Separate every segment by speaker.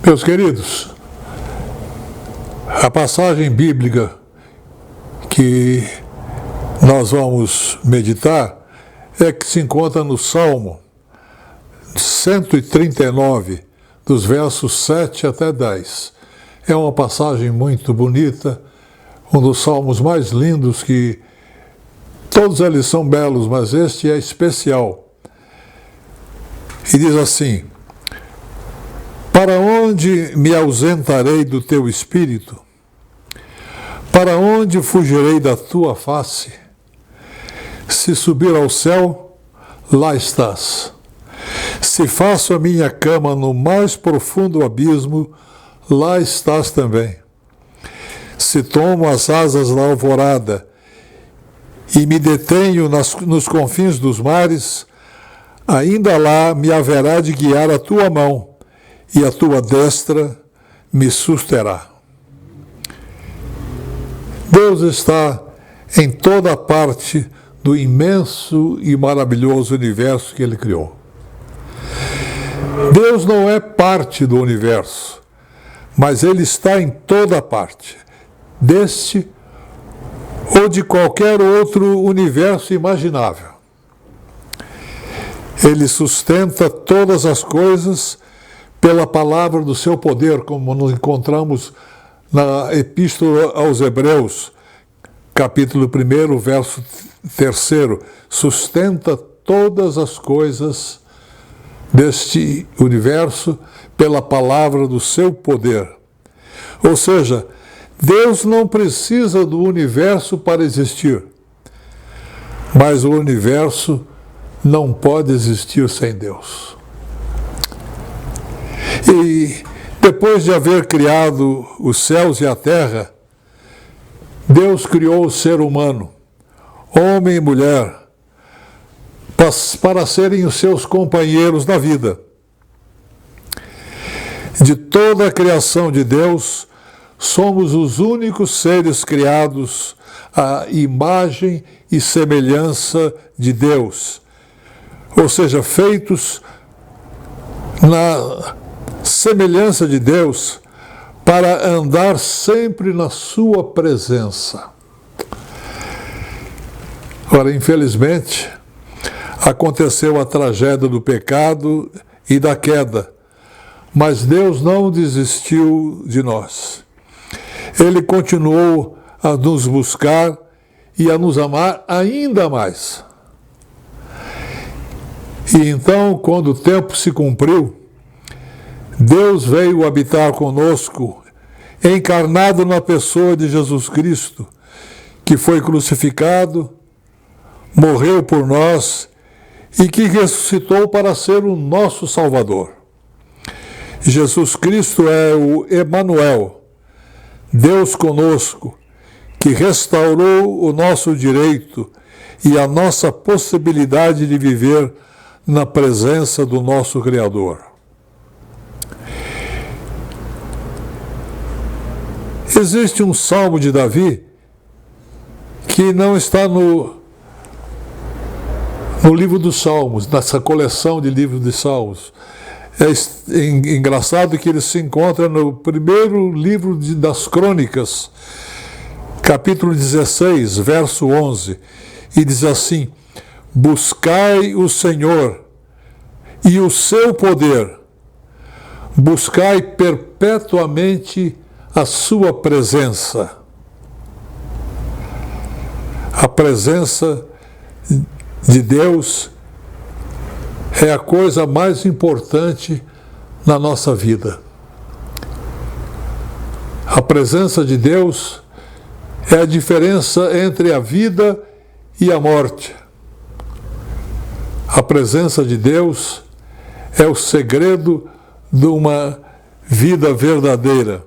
Speaker 1: Meus queridos, a passagem bíblica que nós vamos meditar é que se encontra no Salmo 139, dos versos 7 até 10. É uma passagem muito bonita, um dos salmos mais lindos que todos eles são belos, mas este é especial. E diz assim: para onde me ausentarei do teu espírito? Para onde fugirei da tua face? Se subir ao céu, lá estás. Se faço a minha cama no mais profundo abismo, lá estás também. Se tomo as asas da alvorada e me detenho nos confins dos mares, ainda lá me haverá de guiar a tua mão, e a tua destra me susterá. Deus está em toda parte do imenso e maravilhoso universo que Ele criou. Deus não é parte do universo, mas Ele está em toda parte, deste ou de qualquer outro universo imaginável. Ele sustenta todas as coisas pela palavra do seu poder, como nos encontramos na Epístola aos Hebreus, capítulo 1, verso 3. Sustenta todas as coisas deste universo pela palavra do seu poder. Ou seja, Deus não precisa do universo para existir, mas o universo não pode existir sem Deus. E depois de haver criado os céus e a terra, Deus criou o ser humano, homem e mulher, para serem os seus companheiros na vida. De toda a criação de Deus, somos os únicos seres criados à imagem e semelhança de Deus, ou seja, feitos na semelhança de Deus para andar sempre na sua presença. Ora, infelizmente, aconteceu a tragédia do pecado e da queda, mas Deus não desistiu de nós. Ele continuou a nos buscar e a nos amar ainda mais. E então, quando o tempo se cumpriu, Deus veio habitar conosco, encarnado na pessoa de Jesus Cristo, que foi crucificado, morreu por nós e que ressuscitou para ser o nosso Salvador. Jesus Cristo é o Emanuel, Deus conosco, que restaurou o nosso direito e a nossa possibilidade de viver na presença do nosso Criador. Existe um salmo de Davi que não está no livro dos Salmos, nessa coleção de livros de Salmos. É engraçado que ele se encontra no primeiro livro das Crônicas, capítulo 16, verso 11, e diz assim: buscai o Senhor e o seu poder, buscai perpetuamente a sua presença. A presença de Deus é a coisa mais importante na nossa vida. A presença de Deus é a diferença entre a vida e a morte. A presença de Deus é o segredo de uma vida verdadeira.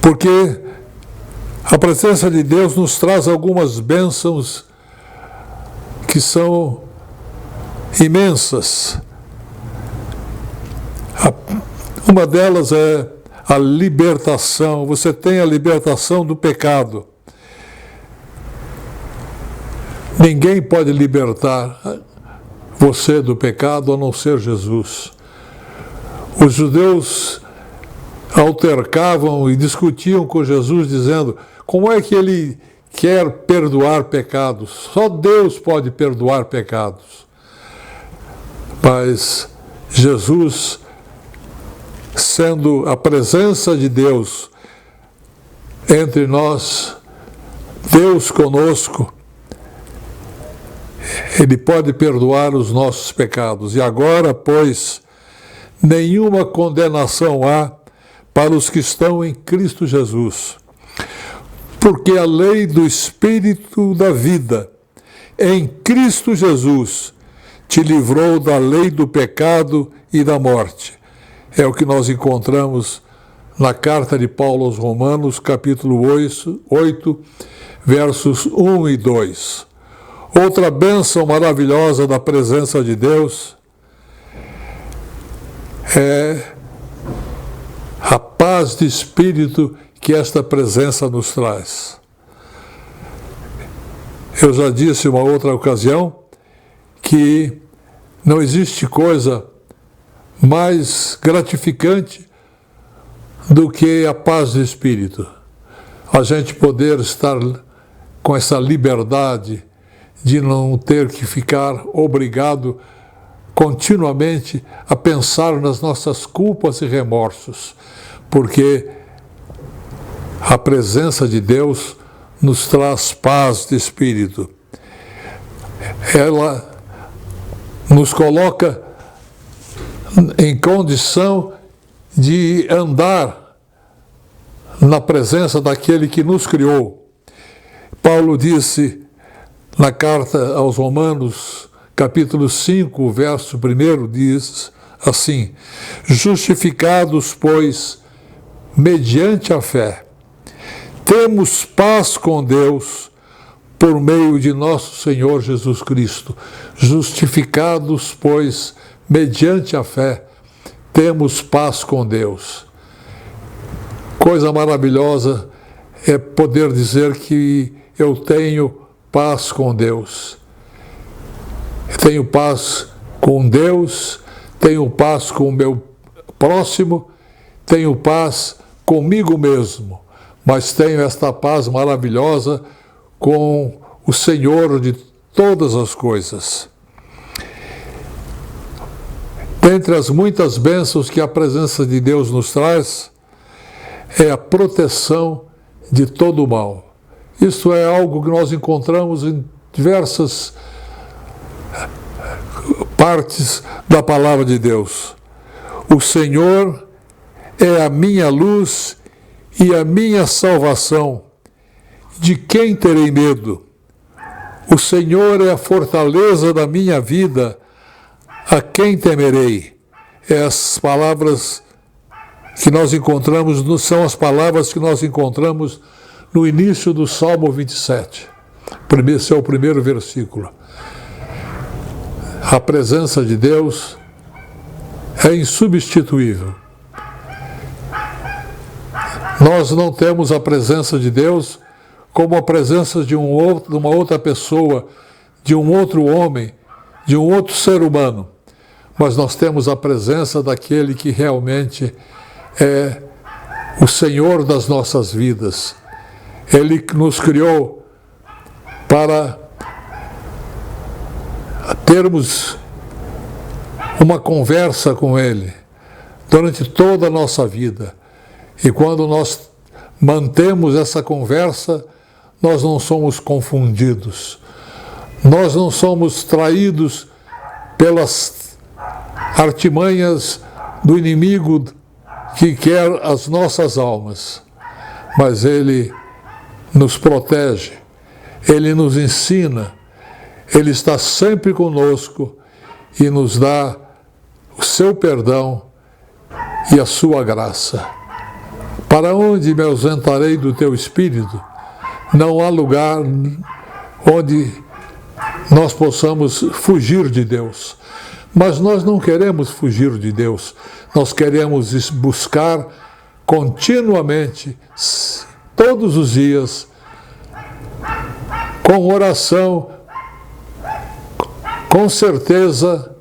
Speaker 1: Porque a presença de Deus nos traz algumas bênçãos que são imensas. Uma delas é a libertação. Você tem a libertação do pecado. Ninguém pode libertar você do pecado a não ser Jesus. Os judeus altercavam e discutiam com Jesus, dizendo: como é que ele quer perdoar pecados? Só Deus pode perdoar pecados. Mas Jesus, sendo a presença de Deus entre nós, Deus conosco, Ele pode perdoar os nossos pecados. E agora, pois, nenhuma condenação há para os que estão em Cristo Jesus. Porque a lei do Espírito da vida, em Cristo Jesus, te livrou da lei do pecado e da morte. É o que nós encontramos na carta de Paulo aos Romanos, capítulo 8, versos 1 e 2. Outra bênção maravilhosa da presença de Deus é a paz de espírito que esta presença nos traz. Eu já disse uma outra ocasião que não existe coisa mais gratificante do que a paz de espírito. A gente poder estar com essa liberdade de não ter que ficar obrigado continuamente a pensar nas nossas culpas e remorsos, porque a presença de Deus nos traz paz de espírito. Ela nos coloca em condição de andar na presença daquele que nos criou. Paulo disse na carta aos Romanos, capítulo 5, verso 1, diz assim: justificados, pois, mediante a fé, temos paz com Deus por meio de nosso Senhor Jesus Cristo. Justificados, pois, mediante a fé, temos paz com Deus. Coisa maravilhosa é poder dizer que eu tenho paz com Deus. Eu tenho paz com Deus, tenho paz com o meu próximo, tenho paz comigo mesmo, mas tenho esta paz maravilhosa com o Senhor de todas as coisas. Dentre as muitas bênçãos que a presença de Deus nos traz, é a proteção de todo o mal. Isso é algo que nós encontramos em diversas partes da palavra de Deus. O Senhor é a minha luz e a minha salvação. De quem terei medo? O Senhor é a fortaleza da minha vida. A quem temerei? As palavras que nós encontramos, são as palavras que nós encontramos no início do Salmo 27. Esse é o primeiro versículo. A presença de Deus é insubstituível. Nós não temos a presença de Deus como a presença de uma outra pessoa, de um outro homem, de um outro ser humano. Mas nós temos a presença daquele que realmente é o Senhor das nossas vidas. Ele nos criou para termos uma conversa com Ele durante toda a nossa vida. E quando nós mantemos essa conversa, nós não somos confundidos. Nós não somos traídos pelas artimanhas do inimigo que quer as nossas almas. Mas Ele nos protege, Ele nos ensina, Ele está sempre conosco e nos dá o seu perdão e a sua graça. Para onde me ausentarei do teu Espírito? Não há lugar onde nós possamos fugir de Deus. Mas nós não queremos fugir de Deus. Nós queremos buscar continuamente, todos os dias, com oração, com certeza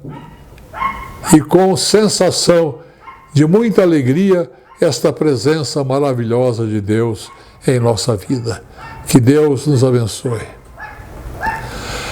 Speaker 1: e com sensação de muita alegria esta presença maravilhosa de Deus em nossa vida. Que Deus nos abençoe.